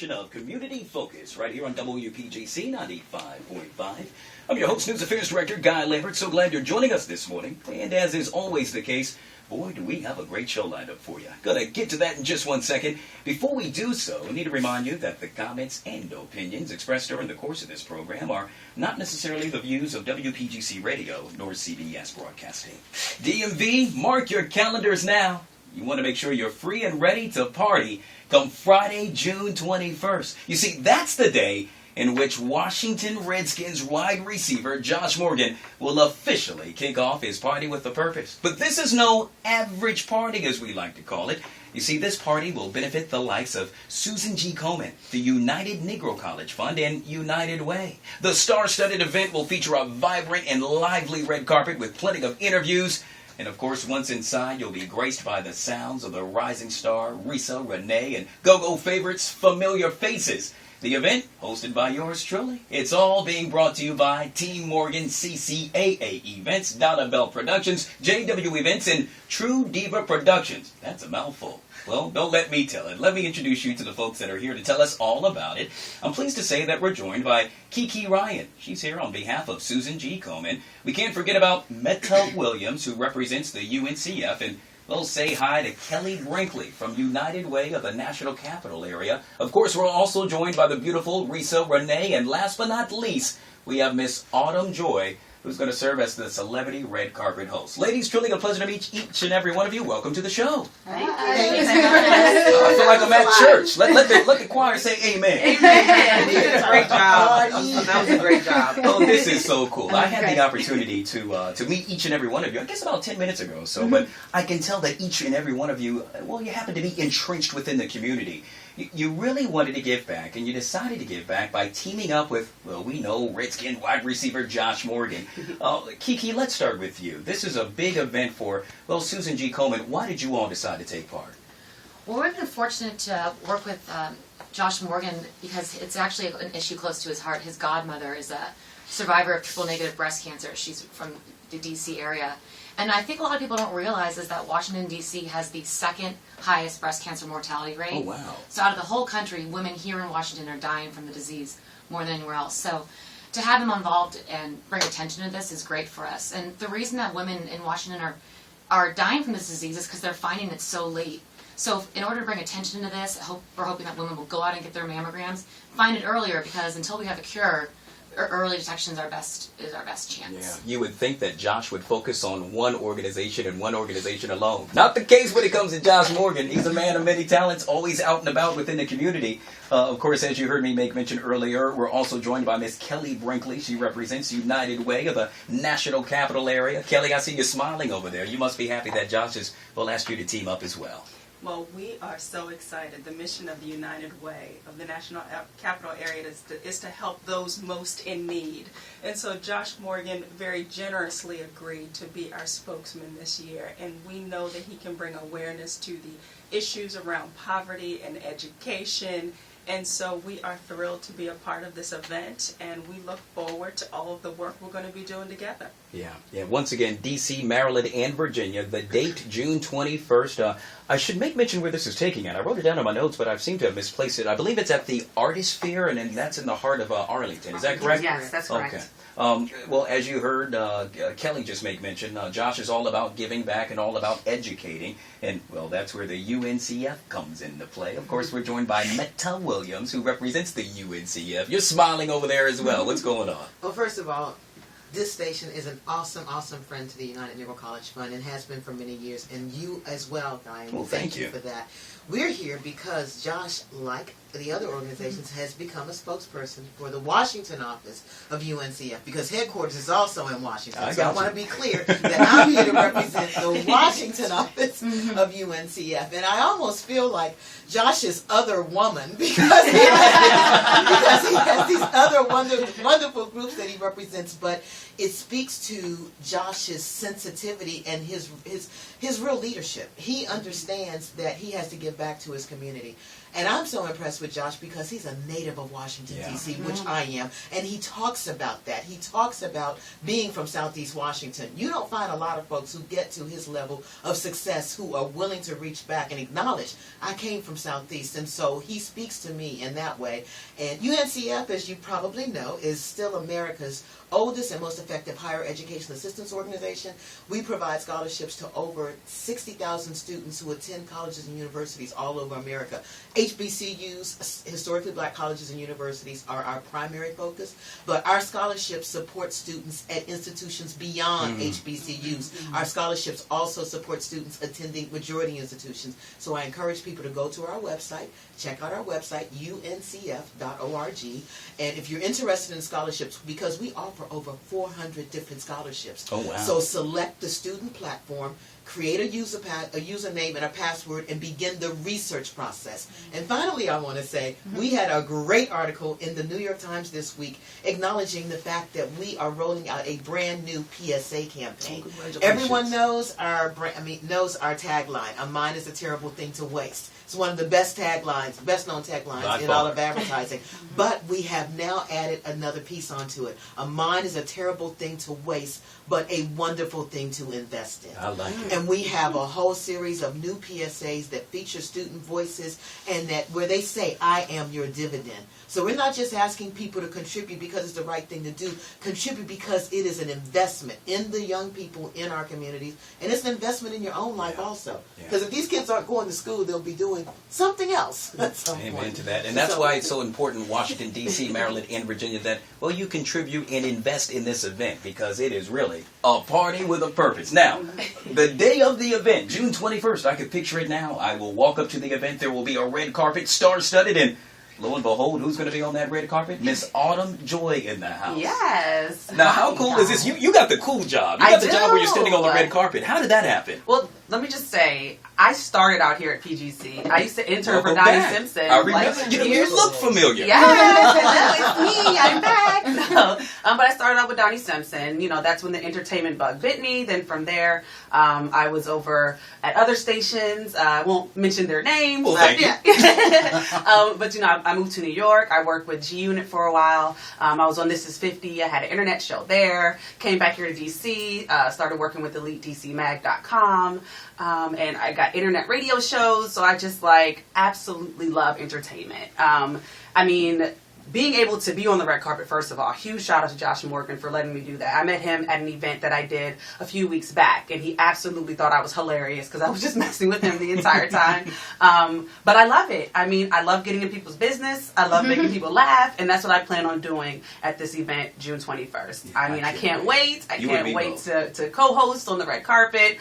Of Community Focus right here on WPGC 95.5. I'm your host, News Affairs Director Guy Lambert. So glad you're joining us this morning. And as is always the case, boy, do we have a great show lined up for you. Gonna get to that in just 1 second. Before we do so, I need to remind you that the comments and opinions expressed during the course of this program are not necessarily the views of WPGC Radio nor CBS Broadcasting. DMV, mark your calendars now. You want to make sure you're free and ready to party come Friday, June 21st. You see, that's the day in which Washington Redskins wide receiver Josh Morgan will officially kick off his Party with a Purpose. But this is no average party, as we like to call it. You see, this party will benefit the likes of Susan G. Komen, the United Negro College Fund, and United Way. The star-studded event will feature a vibrant and lively red carpet with plenty of interviews. And of course, once inside, you'll be graced by the sounds of the rising star Reesa Renee and go-go favorites Familiar Faces. The event, hosted by yours truly. It's all being brought to you by Team Morgan, CCAA Events, Donna Bell Productions, JW Events, and True Diva Productions. That's a mouthful. Well, don't let me tell it. Let me introduce you to the folks that are here to tell us all about it. I'm pleased to say that we're joined by Kiki Ryan. She's here on behalf of Susan G. Komen. We can't forget about Meta Williams, who represents the UNCF, and we'll say hi to Kelly Brinkley from United Way of the National Capital Area. Of course, we're also joined by the beautiful Reesa Renee, and last but not least, we have Miss Autumn Joy, who's going to serve as the celebrity red carpet host. Ladies, truly a pleasure to meet each and every one of you. Welcome to the show. Thank you. I feel like I'm at church. Let the choir say amen. Amen. You did a great job. That was a great job. Oh, this is so cool. I had the opportunity to meet each and every one of you, I guess about 10 minutes ago or so, but I can tell that each and every one of you, well, you happen to be entrenched within the community. You really wanted to give back, and you decided to give back by teaming up with, well, we know, Redskin wide receiver Josh Morgan. Kiki, let's start with you. This is a big event for, well, Susan G. Komen. Why did you all decide to take part? Well, we've been fortunate to work with Josh Morgan because it's actually an issue close to his heart. His godmother is a survivor of triple-negative breast cancer. She's from the D.C. area. And I think a lot of people don't realize is that Washington, D.C. has the second highest breast cancer mortality rate. Oh, wow. So out of the whole country, women here in Washington are dying from the disease more than anywhere else. So to have him involved and bring attention to this is great for us. And the reason that women in Washington are dying from this disease is because they're finding it so late. So in order to bring attention to this, we're hoping that women will go out and get their mammograms, find it earlier, because until we have a cure, early detection is our best chance. Yeah, you would think that Josh would focus on one organization and one organization alone. Not the case when it comes to Josh Morgan. He's a man of many talents, always out and about within the community. Of course, as you heard me make mention earlier, we're also joined by Miss Kelly Brinkley. She represents United Way of the National Capital Area. Kelly, I see you smiling over there. You must be happy that Josh has asked you to team up as well. Well, we are so excited. The mission of the United Way of the National Capital Area is to help those most in need. And so Josh Morgan very generously agreed to be our spokesman this year. And we know that he can bring awareness to the issues around poverty and education. And so we are thrilled to be a part of this event, and we look forward to all of the work we're going to be doing together. Yeah. Once again, D.C., Maryland, and Virginia. The date, June 21st. I should make mention where this is taking it. I wrote it down in my notes, but I seem to have misplaced it. I believe it's at the Artisphere, and that's in the heart of Arlington. Is that correct? Yes, that's correct. Okay. Well, as you heard Kelly just make mention, Josh is all about giving back and all about educating. And, well, that's where the UNCF comes into play. Of course, we're joined by Meta Williams, who represents the UNCF. You're smiling over there as well. What's going on? Well, first of all, this station is an awesome, awesome friend to the United Negro College Fund and has been for many years. And you as well, Guy. Well, thank you for that. We're here because Josh, like the other organizations, has become a spokesperson for the Washington office of UNCF because headquarters is also in Washington. I want to be clear that I'm here to represent the Washington office of UNCF. And I almost feel like Josh's other woman because he has these other wonderful groups that he represents. But it speaks to Josh's sensitivity and his real leadership. He understands that he has to give back to his community. And I'm so impressed with Josh because he's a native of Washington, D.C., which I am. And he talks about that. He talks about being from Southeast Washington. You don't find a lot of folks who get to his level of success who are willing to reach back and acknowledge, I came from Southeast. And so he speaks to me in that way. And UNCF, as you probably know, is still America's oldest and most effective higher education assistance organization. We provide scholarships to over 60,000 students who attend colleges and universities all over America. HBCUs, historically black colleges and universities, are our primary focus, but our scholarships support students at institutions beyond HBCUs. Our scholarships also support students attending majority institutions. So I encourage people to go to our website, check out our website, uncf.org, and if you're interested in scholarships, because we offer over 400 different scholarships. Oh, wow. So select the student platform, create a username and a password, and begin the research process. And finally, I want to say, we had a great article in the New York Times this week acknowledging the fact that we are rolling out a brand new PSA campaign. Everyone knows our knows our tagline, "A mind is a terrible thing to waste." It's one of the best taglines, best known taglines in all of advertising. But we have now added another piece onto it. A mind is a terrible thing to waste, but a wonderful thing to invest in. I like it. And we have a whole series of new PSAs that feature student voices and that where they say, I am your dividend. So we're not just asking people to contribute because it's the right thing to do. Contribute because it is an investment in the young people in our communities, and it's an investment in your own life also. Because if these kids aren't going to school, they'll be doing something else at some Amen point. to that. And that's why it's so important, Washington, D.C., Maryland, and Virginia, that, well, you contribute and invest in this event because it is really a party with a purpose. Now, the day of the event, June 21st, I can picture it now. I will walk up to the event. There will be a red carpet, star-studded, and lo and behold, who's going to be on that red carpet? Miss Autumn Joy in the house. Yes. Now, how cool is this? You got the cool job. You got the job where you're standing on the red carpet. How did that happen? Well, let me just say, I started out here at PGC. I used to intern for Donnie Simpson. I remember. You look familiar. Yes, it's me. I'm back. No, but I started out with Donnie Simpson. You know, that's when the entertainment bug bit me. Then from there, I was over at other stations. I won't mention their names. Well, thank you. But, you know, I moved to New York. I worked with G Unit for a while. I was on This Is 50. I had an internet show there. Came back here to DC. Started working with EliteDCMag.com. And I got internet radio shows, so I just absolutely love entertainment. I mean, being able to be on the red carpet, first of all, huge shout out to Josh Morgan for letting me do that. I met him at an event that I did a few weeks back, and he absolutely thought I was hilarious because I was just messing with him the entire time. But I love it. I mean, I love getting in people's business. I love making people laugh, and that's what I plan on doing at this event, June 21st. I mean, I can't wait. I can't wait to co-host on the red carpet.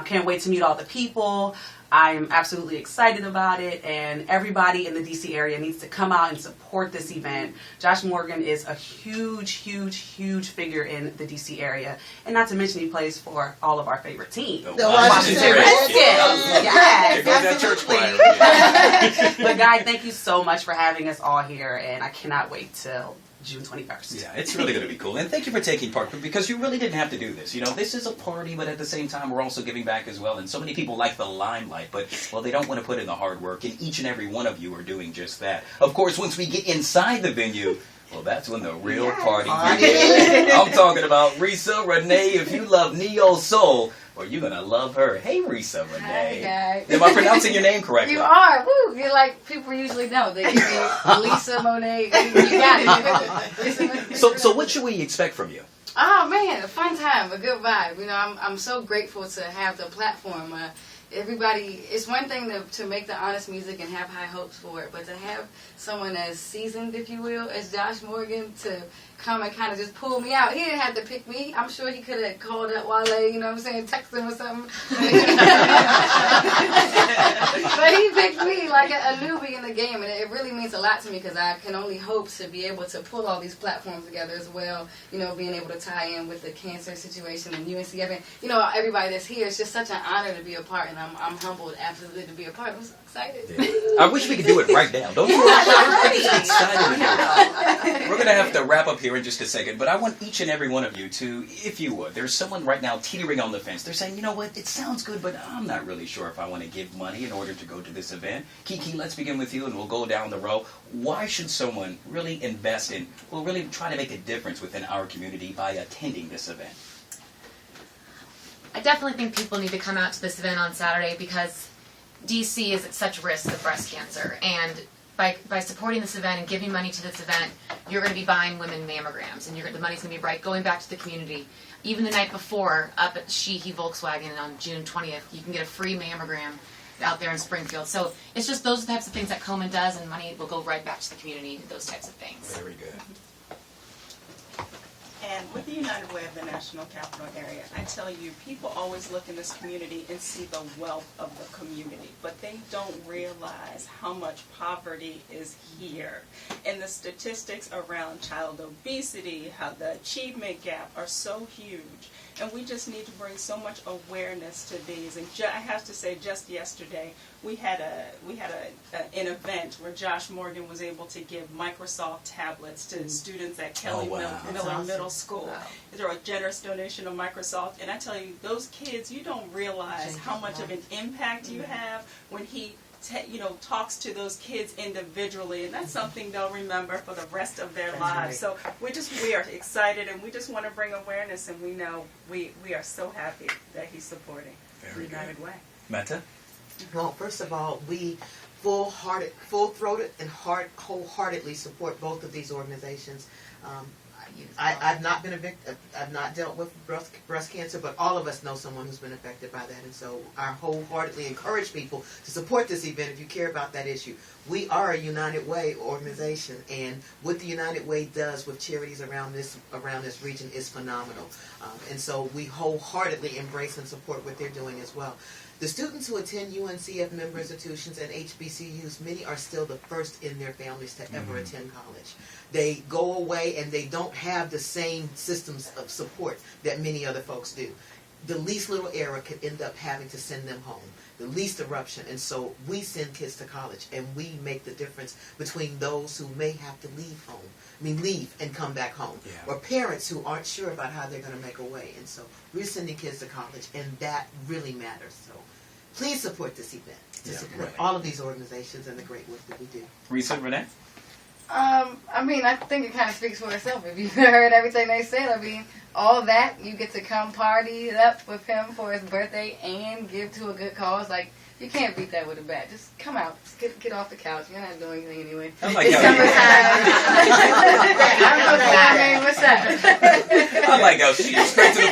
Can't wait to meet all the people. I am absolutely excited about it, and everybody in the DC area needs to come out and support this event. Josh Morgan is a huge, huge, huge figure in the DC area, and not to mention he plays for all of our favorite team, The Washington Redskins. There goes that church choir. But Guy, thank you so much for having us all here, and I cannot wait till June 21st. Yeah, it's really going to be cool. And thank you for taking part, because you really didn't have to do this. You know, this is a party, but at the same time, we're also giving back as well. And so many people like the limelight, but, well, they don't want to put in the hard work. And each and every one of you are doing just that. Of course, once we get inside the venue, well, that's when the real party begins. I'm talking about Reesa Renee. If you love neo soul, well, you're going to love her. Hey, Reesa Renee. Hi, guys. Am I pronouncing your name correctly? You are. Woo. You're like, people usually know. They give you Lisa Monet. You got it. So what should we expect from you? Oh, man. A fun time. A good vibe. You know, I'm so grateful to have the platform. Everybody, it's one thing to make the honest music and have high hopes for it, but to have someone as seasoned, if you will, as Josh Morgan to come and kind of just pull me out. He didn't have to pick me. I'm sure he could have called up Wale, you know what I'm saying, text him or something. But he picked me like a newbie in the game, and it really means a lot to me because I can only hope to be able to pull all these platforms together as well, you know, being able to tie in with the cancer situation and UNCF. And, you know, everybody that's here, it's just such an honor to be a part, and I'm humbled absolutely to be a part. I'm so excited. Yeah. I wish we could do it right now. Don't you? I'm excited to do it. We're going to have to wrap up here in just a second, but I want each and every one of you to, if you would, there's someone right now teetering on the fence. They're saying, you know what, it sounds good, but I'm not really sure if I want to give money in order to go to this event. Kiki, let's begin with you, and we'll go down the row. Why should someone really invest in, well, really try to make a difference within our community by attending this event? I definitely think people need to come out to this event on Saturday because DC is at such risk of breast cancer, and by supporting this event and giving money to this event, you're going to be buying women mammograms, and the money's going to be going back to the community. Even the night before, up at Sheehy Volkswagen on June 20th, you can get a free mammogram out there in Springfield. So it's just those types of things that Komen does, and money will go right back to the community, those types of things. Very good. And with the United Way of the National Capital Area, I tell you, people always look in this community and see the wealth of the community, but they don't realize how much poverty is here. And the statistics around child obesity, how the achievement gap are so huge. And we just need to bring so much awareness to these. And I have to say, just yesterday, we had an event where Josh Morgan was able to give Microsoft tablets to students at Kelly Miller awesome. Middle School. Wow. They're a generous donation of Microsoft. And I tell you, those kids, you don't realize how much of an impact you have when he talks to those kids individually, and that's something they'll remember for the rest of their lives. Right. So we are excited, and we just want to bring awareness, and we know we are so happy that he's supporting the United Way. Meta? Well, first of all, we full-throated and wholeheartedly support both of these organizations. I've not been a victim. I've not dealt with breast cancer, but all of us know someone who's been affected by that, and so I wholeheartedly encourage people to support this event if you care about that issue. We are a United Way organization, and what the United Way does with charities around this region is phenomenal, and so we wholeheartedly embrace and support what they're doing as well. The students who attend UNCF member institutions and HBCUs, many are still the first in their families to ever attend college. They go away and they don't have the same systems of support that many other folks do. The least little error could end up having to send them home, the least eruption. And so we send kids to college, and we make the difference between those who may have to leave and come back home, or parents who aren't sure about how they're going to make a way. And so we're sending kids to college, and that really matters. So please support this event, support all of these organizations and the great work that we do. Reesa Renee? I mean, I think it kind of speaks for itself. If you've heard everything they said, I mean, all that, you get to come party up with him for his birthday and give to a good cause. Like, you can't beat that with a bat. Just come out. Just get off the couch. You're not doing anything anyway. I like It's how summertime. What's up? I like how she's straight to the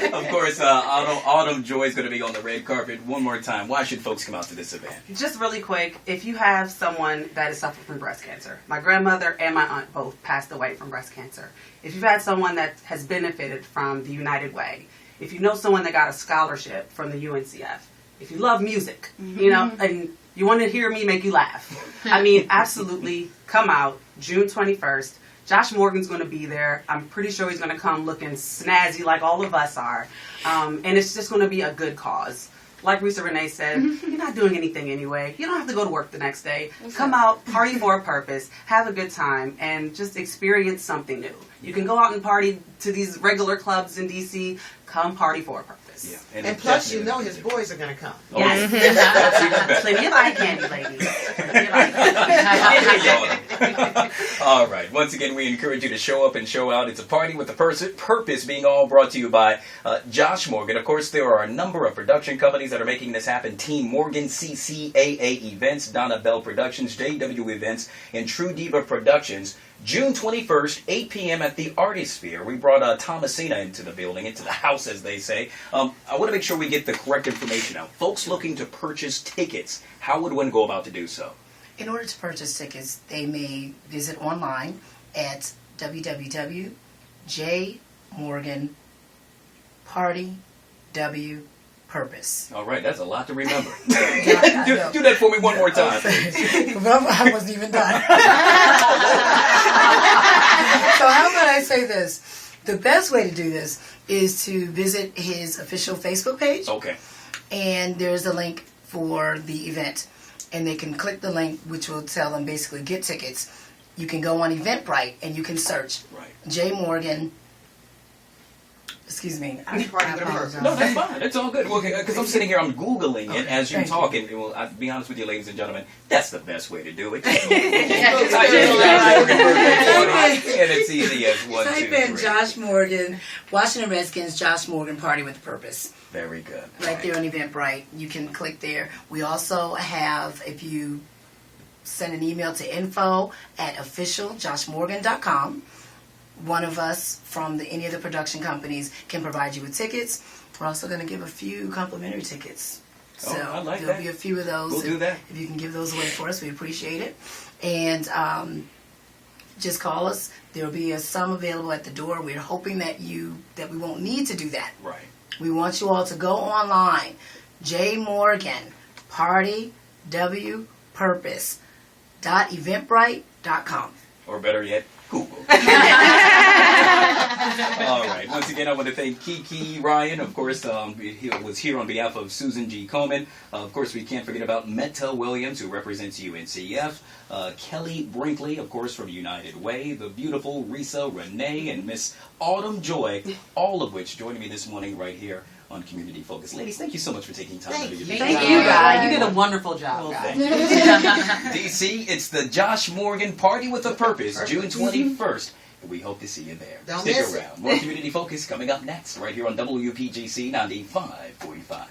point. Of course, Autumn Joy is going to be on the red carpet one more time. Why should folks come out to this event? Just really quick, if you have someone that is suffering from breast cancer, my grandmother and my aunt both passed away from breast cancer. If you've had someone that has benefited from the United Way, if you know someone that got a scholarship from the UNCF, if you love music, and you want to hear me make you laugh, I mean, absolutely come out June 21st. Josh Morgan's going to be there. I'm pretty sure he's going to come looking snazzy like all of us are. And it's just going to be a good cause. Like Reesa Renee said, you're not doing anything anyway. You don't have to go to work the next day. Come out, party for a purpose, have a good time, and just experience something new. You can go out and party to these regular clubs in D.C. Come party for a purpose. Yeah. And plus, you know his boys are going to come. Yes. That's even better. Plenty of eye candy, ladies. Plenty of eye candy. All right. Once again, we encourage you to show up and show out. It's a party with a purpose, being all brought to you by Josh Morgan. Of course, there are a number of production companies that are making this happen. Team Morgan, CCAA Events, Donna Bell Productions, JW Events, and True Diva Productions. June 21st, 8 p.m. at the Artisphere. We brought Thomasina into the building, into the house, as they say. I want to make sure we get the correct information out. Folks looking to purchase tickets, how would one go about to do so? In order to purchase tickets, they may visit online at www.jmorganpartywpurpose. All right, that's a lot to remember. do that for me one more time. I wasn't even done. So how about I say this? The best way to do this is to visit his official Facebook page. Okay. And there's a link for the event. And they can click the link, which will tell them basically get tickets. you can go on Eventbrite and you can search Right. J. Morgan. Excuse me. I apologize. No, that's fine. That's all good. Well, because I'm sitting here, I'm Googling it as you're Thank you. talking. Well, I'll be honest with you, ladies and gentlemen, that's the best way to do it. Type And it's easy as 1, 2, 3. in Josh Morgan, Washington Redskins, Josh Morgan Party with a Purpose. Very good. Right there on Eventbrite. You can click there. We also have, if you send an email to info@officialjoshmorgan.com, one of us from any of the production companies can provide you with tickets. We're also going to give a few complimentary tickets. So I like there'll that. be a few of those. We'll do that. If you can give those away for us, we appreciate it. And just call us. There'll be some available at the door. We're hoping that we won't need to do that. Right. We want you all to go online, J. Morgan Party W Purpose .eventbrite.com. Or better yet, Google. All right. Once again, I want to thank Kiki Ryan. Of course, he was here on behalf of Susan G. Komen. Of course, we can't forget about Metta Williams, who represents UNCF. Kelly Brinkley, of course, from United Way. The beautiful Reesa Renee and Miss Autumn Joy, all of which joining me this morning right here on Community Focus. Ladies, thank you so much for taking time. Thank out of your you. day. Thank you, guys. You did a wonderful job, guys. DC, it's the Josh Morgan Party with a Purpose, June 21st. And we hope to see you there. Don't Stick miss it. around. More Community Focus coming up next, right here on WPGC 95.5.